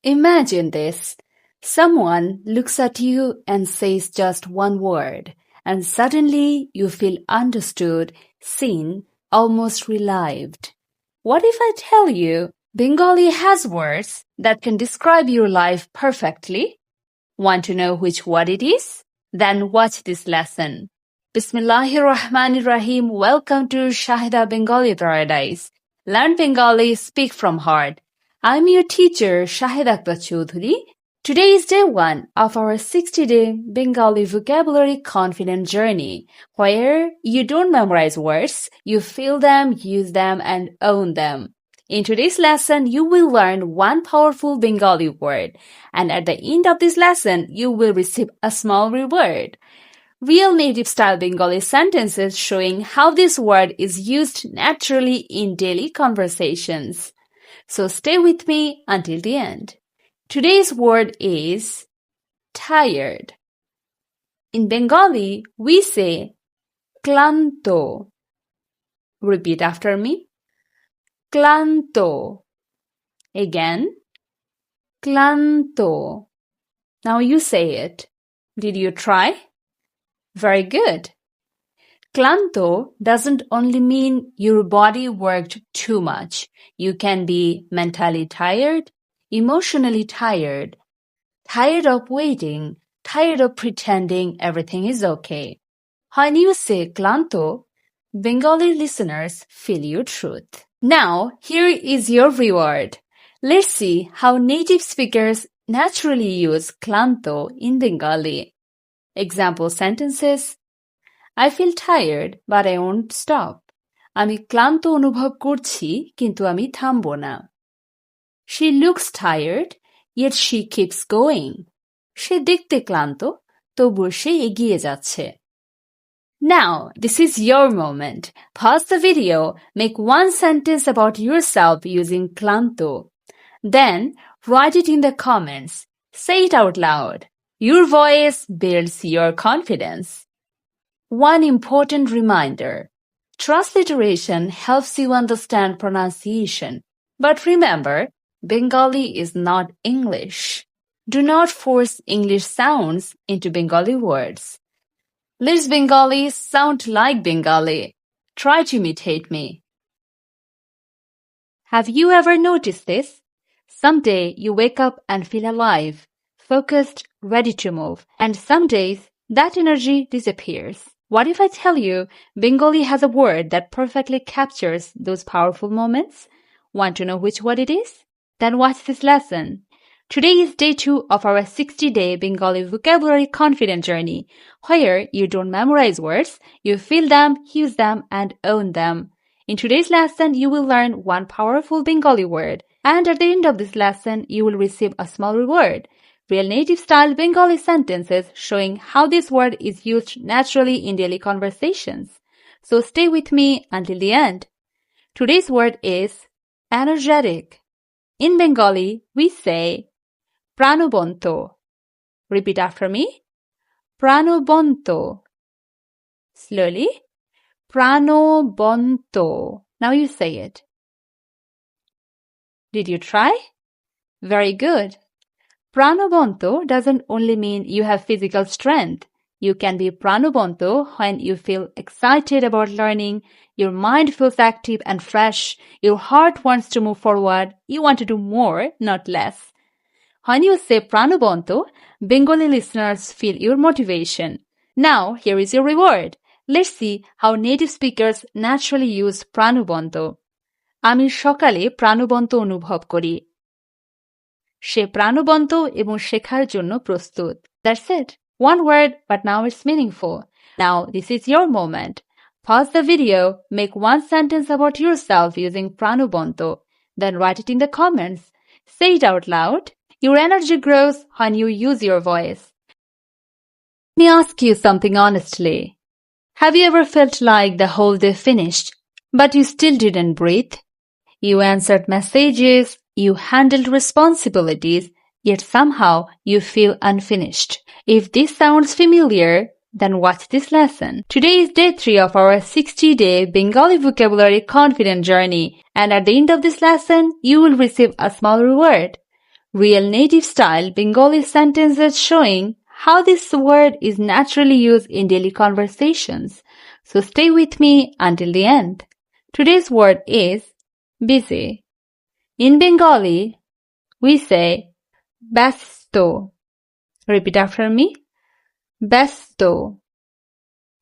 Imagine this. Someone looks at you and says just one word, and suddenly you feel understood, seen, almost relived. What if I tell you Bengali has words that can describe your life perfectly? Want to know which word it is? Then watch this lesson. Bismillahirrahmanirrahim. Welcome to Shaheda Bengali Paradise. Learn Bengali, speak from heart. I'm your teacher, Shaheda Akter Chowdhury. Today is day 1 of our 60-day Bengali Vocabulary Confident Journey, where you don't memorize words, you feel them, use them, and own them. In today's lesson, you will learn one powerful Bengali word, and at the end of this lesson, you will receive a small reward. Real native-style Bengali sentences showing how this word is used naturally in daily conversations. So stay with me until the end. Today's word is tired. In Bengali, we say klanto. Repeat after me. Klanto. Again. Klanto. Now you say it. Did you try? Very good. Klanto doesn't only mean your body worked too much. You can be mentally tired, emotionally tired, tired of waiting, tired of pretending everything is okay. When you say klanto, Bengali listeners feel your truth. Now, here is your reward. Let's see how native speakers naturally use klanto in Bengali. Example sentences. I feel tired, but I won't stop. আমি ক্লান্ত অনুভব করছি, কিন্তু আমি থামব না. She looks tired, yet she keeps going. সে দেখতে ক্লান্ত, তবুও সে এগিয়ে যাচ্ছে. Now, this is your moment. Pause the video, make one sentence about yourself using klanto. Then, write it in the comments. Say it out loud. Your voice builds your confidence. One important reminder. Transliteration helps you understand pronunciation. But remember, Bengali is not English. Do not force English sounds into Bengali words. Let's Bengali sound like Bengali. Try to imitate me. Have you ever noticed this? Someday you wake up and feel alive, focused, ready to move. And some days that energy disappears. What if I tell you Bengali has a word that perfectly captures those powerful moments? Want to know which word it is? Then watch this lesson. Today is day 2 of our 60-day Bengali Vocabulary Confident Journey, where you don't memorize words, you feel them, use them, and own them. In today's lesson, you will learn one powerful Bengali word, and at the end of this lesson, you will receive a small reward. Real native-style Bengali sentences showing how this word is used naturally in daily conversations. So stay with me until the end. Today's word is energetic. In Bengali, we say pranobonto. Repeat after me. Pranobonto. Slowly. Pranobonto. Now you say it. Did you try? Very good. Pranobonto doesn't only mean you have physical strength. You can be pranobonto when you feel excited about learning, your mind feels active and fresh, your heart wants to move forward, you want to do more, not less. When you say pranobonto, Bengali listeners feel your motivation. Now, here is your reward. Let's see how native speakers naturally use pranobonto. আমি সকালে প্রাণবন্ত অনুভব করি. সে প্রাণবন্ত এবং শেখার জন্য প্রস্তুত. That's it. One word, but now it's meaningful. Now, this is your moment. Pause the video, make one sentence about yourself using pranobonto. Then write it in the comments. Say it out loud. Your energy grows when you use your voice. Let me ask you something honestly. Have you ever felt like the whole day finished, but you still didn't breathe? You answered messages, you handled responsibilities, yet somehow you feel unfinished. If this sounds familiar, then watch this lesson. Today is day 3 of our 60-day Bengali Vocabulary Confident Journey, and at the end of this lesson, you will receive a small reward. real native style Bengali sentences showing how this word is naturally used in daily conversations. So stay with me until the end. Today's word is busy. In Bengali, we say Byasto. Repeat after me. Byasto.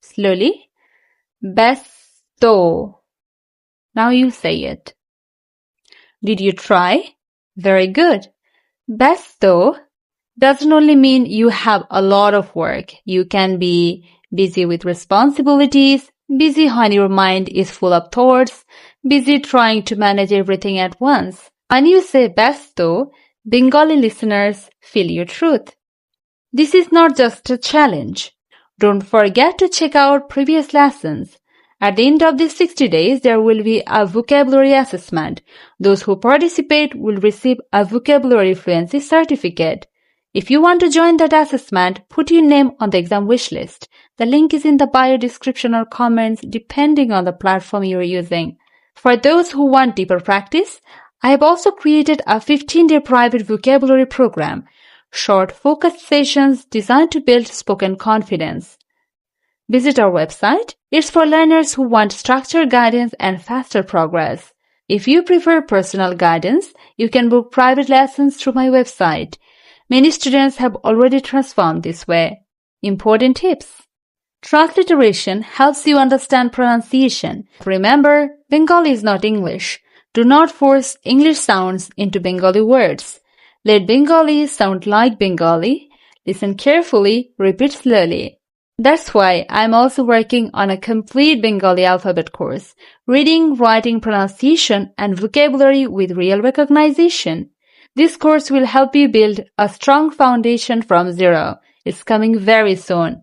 Slowly. Byasto. Now you say it. Did you try? Very good. Byasto doesn't only mean you have a lot of work. You can be busy with responsibilities, busy when your mind is full of thoughts, busy trying to manage everything at once. When you say Byasto, Bengali listeners feel your truth. This is not just a challenge. Don't forget to check out previous lessons. At the end of these 60 days, there will be a vocabulary assessment. Those who participate will receive a vocabulary fluency certificate. If you want to join that assessment, put your name on the exam wish list. The link is in the bio description or comments depending on the platform you are using. For those who want deeper practice, I have also created a 15-day private vocabulary program. Short focused sessions designed to build spoken confidence. Visit our website. It's for learners who want structured guidance and faster progress. If you prefer personal guidance, you can book private lessons through my website. Many students have already transformed this way. Important tips. Transliteration helps you understand pronunciation. Remember, Bengali is not English. Do not force English sounds into Bengali words. Let Bengali sound like Bengali. Listen carefully, repeat slowly. That's why I'm also working on a complete Bengali alphabet course, reading, writing, pronunciation, and vocabulary with real recognition. This course will help you build a strong foundation from zero. It's coming very soon.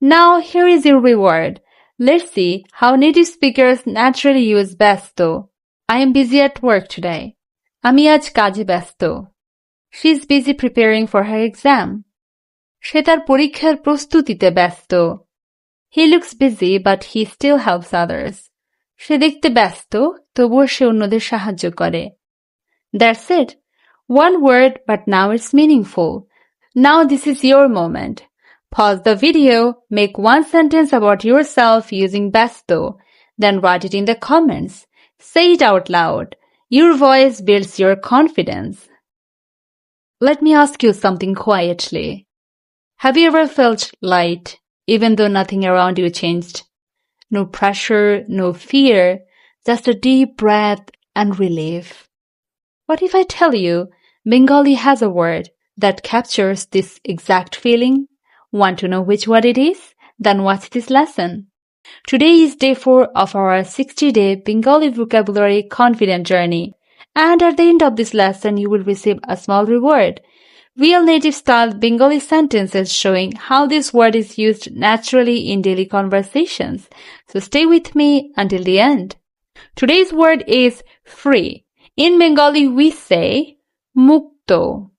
Now here is your reward. Let's see how native speakers naturally use Byasto. I am busy at work today. Ami aaj kaje byasto. She's busy preparing for her exam. সে তার পরীক্ষার প্রস্তুতিতে ব্যস্ত. He looks busy but he still helps others. সে দেখতে ব্যস্ত, তবুও সে অন্যদের সাহায্য করে. That's it. One word, but now it's meaningful. Now this is your moment. Pause the video, make one sentence about yourself using Byasto, then write it in the comments. Say it out loud. Your voice builds your confidence. Let me ask you something quietly. Have you ever felt light, even though nothing around you changed? No pressure, no fear, just a deep breath and relief. What if I tell you Bengali has a word that captures this exact feeling? Want to know which word it is? Then watch this lesson. Today is day 4 of our 60-day Bengali Vocabulary Confident Journey. And at the end of this lesson, you will receive a small reward. Real native style Bengali sentences showing how this word is used naturally in daily conversations. So stay with me until the end. Today's word is free. In Bengali, we say mukto.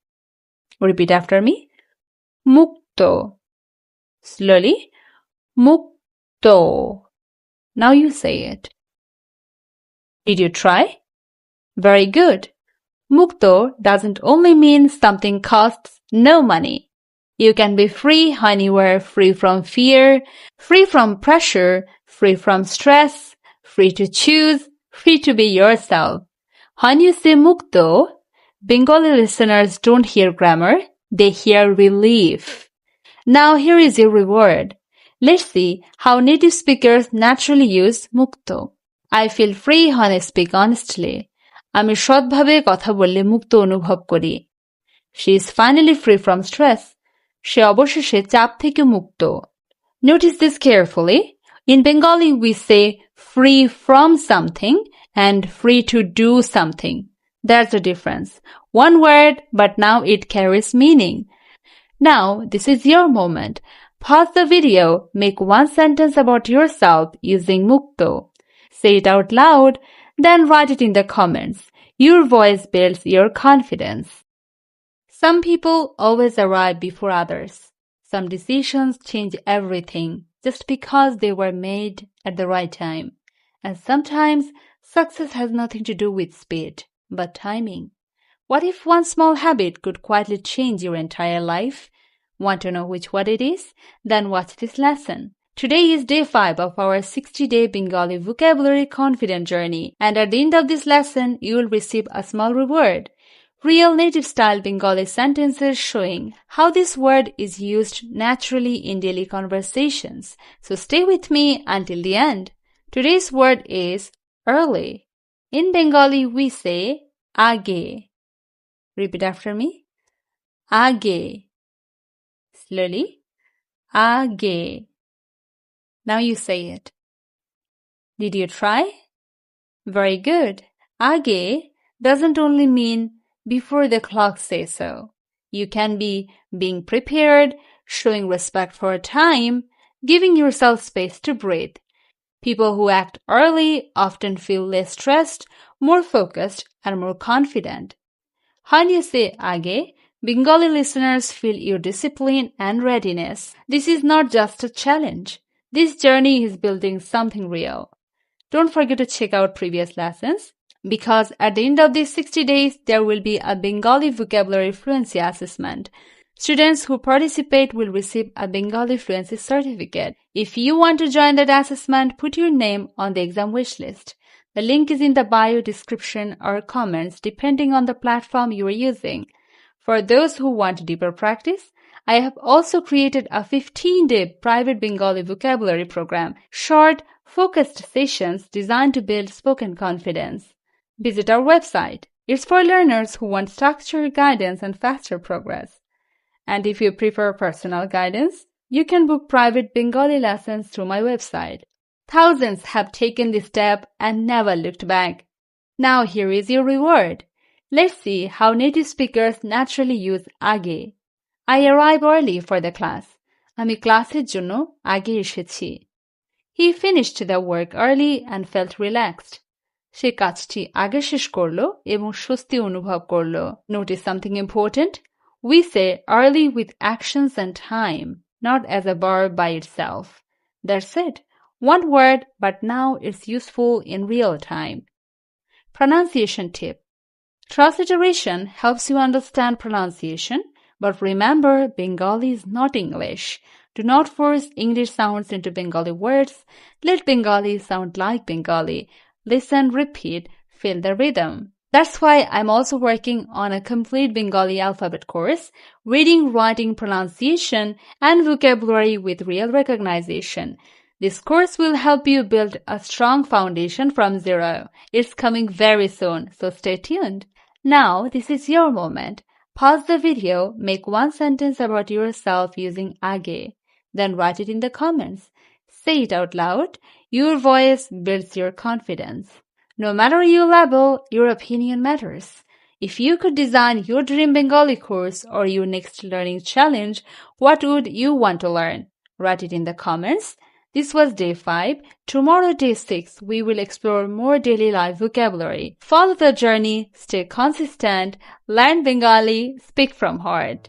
Repeat after me. Mukto. Slowly. Mukto. Now you say it. Did you try? Very good. Mukto doesn't only mean something costs no money. You can be free when you are free from fear, free from pressure, free from stress, free to choose, free to be yourself. When you say mukto, Bengali listeners don't hear grammar, they hear relief. Now here is your reward. Let's see how native speakers naturally use mukto. I feel free when I speak honestly. আমি সৎভাবে কথা বললে মুক্ত অনুভব করি. She is finally free from stress. সে অবশেষে চাপ থেকে মুক্ত. Notice this carefully. In Bengali, we say free from something and free to do something. There's a difference. One word, but now it carries meaning. Now, this is your moment. Pause the video, make one sentence about yourself using mukto. Say it out loud, then write it in the comments. Your voice builds your confidence. Some people always arrive before others. Some decisions change everything just because they were made at the right time. And sometimes success has nothing to do with speed, but timing. What if one small habit could quietly change your entire life? Want to know which word it is? Then watch this lesson. Today is day 5 of our 60-day Bengali Vocabulary Confident Journey, and at the end of this lesson, you will receive a small reward. Real native-style Bengali sentences showing how this word is used naturally in daily conversations. So stay with me until the end. Today's word is early. In Bengali, we say age. Repeat after me. Age. Slowly. Age. Now you say it. Did you try? Very good. Age doesn't only mean before the clock says so. You can be being prepared, showing respect for time, giving yourself space to breathe. People who act early often feel less stressed, more focused, and more confident. When you say age, Bengali listeners feel your discipline and readiness. This is not just a challenge. This journey is building something real. Don't forget to check out previous lessons, because at the end of these 60 days, there will be a Bengali Vocabulary Fluency Assessment. Students who participate will receive a Bengali Fluency Certificate. If you want to join that assessment, put your name on the exam wish list. The link is in the bio description or comments depending on the platform you are using. For those who want deeper practice, I have also created a 15-day private Bengali vocabulary program, short, focused sessions designed to build spoken confidence. Visit our website. It's for learners who want structured guidance and faster progress. And if you prefer personal guidance, you can book private Bengali lessons through my website. Thousands have taken this step and never looked back. Now here is your reward. Let's see how native speakers naturally use age. I arrive early for the class. আমি ক্লাসের জন্য আগে এসেছি. He finished the work early and felt relaxed. সে কাজটি আগে শেষ করল এবং স্বস্তি অনুভব করল. Notice something important? We say early with actions and time, not as a verb by itself. That's it. One word, but now it's useful in real time. Pronunciation tip. Transliteration helps you understand pronunciation, but remember, Bengali is not English. Do not force English sounds into Bengali words. Let Bengali sound like Bengali. Listen, repeat, feel the rhythm. That's why I'm also working on a complete Bengali alphabet course, reading, writing, pronunciation, and vocabulary with real recognition. This course will help you build a strong foundation from zero. It's coming very soon, so stay tuned. Now, this is your moment. Pause the video, make one sentence about yourself using age, then write it in the comments. Say it out loud. Your voice builds your confidence. No matter your level, your opinion matters. If you could design your dream Bengali course or your next learning challenge, what would you want to learn? Write it in the comments. This was day 5. Tomorrow, day 6, we will explore more daily life vocabulary. Follow the journey, stay consistent, learn Bengali, speak from heart.